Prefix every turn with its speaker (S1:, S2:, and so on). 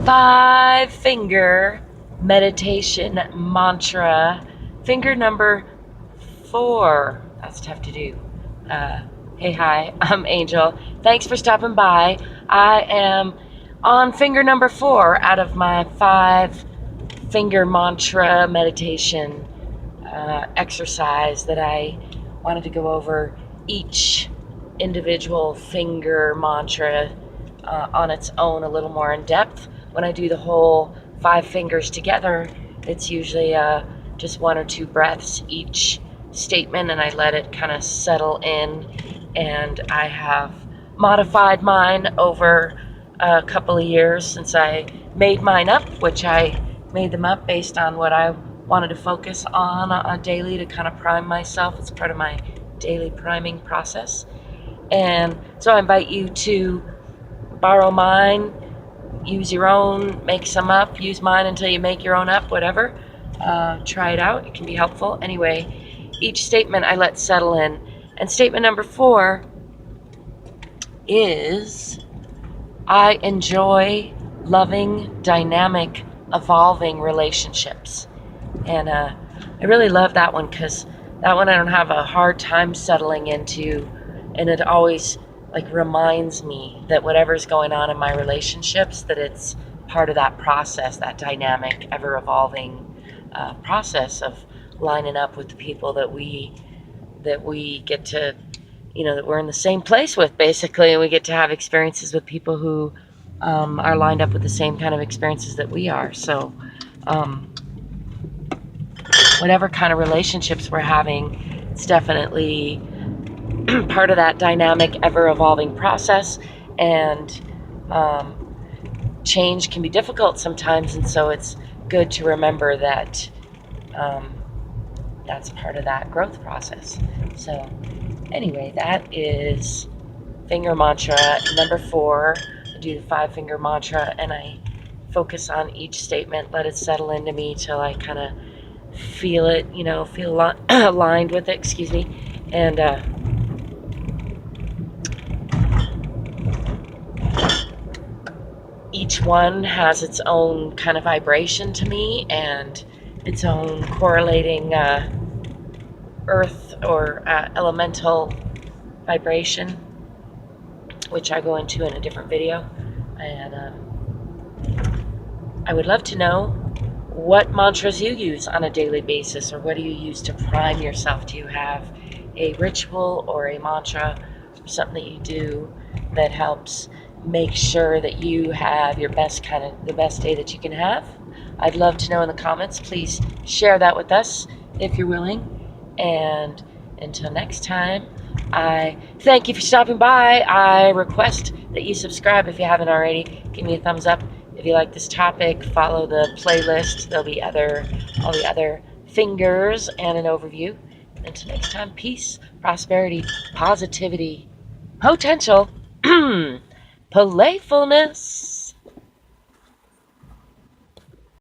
S1: 5-finger meditation mantra. Finger number 4. That's tough to do. Hey, hi, I'm Angel. Thanks for stopping by. I am on finger number 4 out of my 5-finger mantra meditation exercise that I wanted to go over each individual finger mantra on its own a little more in depth. When I do the whole 5 fingers together, it's usually just 1 or 2 breaths each statement, and I let it kind of settle in. And I have modified mine over a couple of years since I made mine up, which I made them up based on what I wanted to focus on daily to kind of prime myself. It's part of my daily priming process. And so I invite you to borrow mine, use your own, make some up, use mine until you make your own up, whatever. Try it out, it can be helpful. Anyway, each statement I let settle in. And statement number 4 is, I enjoy loving, dynamic, evolving relationships. And I really love that one because that one I don't have a hard time settling into, and it always reminds me that whatever's going on in my relationships, that it's part of that process, that dynamic, ever-evolving process of lining up with the people that we get to, that we're in the same place with, basically, and we get to have experiences with people who are lined up with the same kind of experiences that we are. So whatever kind of relationships we're having, it's definitely part of that dynamic, ever-evolving process. And change can be difficult sometimes, and so it's good to remember that that's part of that growth process. So anyway, that is finger mantra number 4. I do the 5-finger mantra, and I focus on each statement, let it settle into me till I kind of feel it, feel aligned with it, excuse me. And each one has its own kind of vibration to me and its own correlating earth or elemental vibration, which I go into in a different video. And I would love to know what mantras you use on a daily basis, or what do you use to prime yourself? Do you have a ritual or a mantra or something that you do that helps make sure that you have your best, the best day that you can have? I'd love to know in the comments. Please share that with us if you're willing. And until next time, I thank you for stopping by. I request that you subscribe if you haven't already. Give me a thumbs up if you like this topic. Follow the playlist. There'll be all the other fingers and an overview. Until next time, peace, prosperity, positivity, potential, playfulness.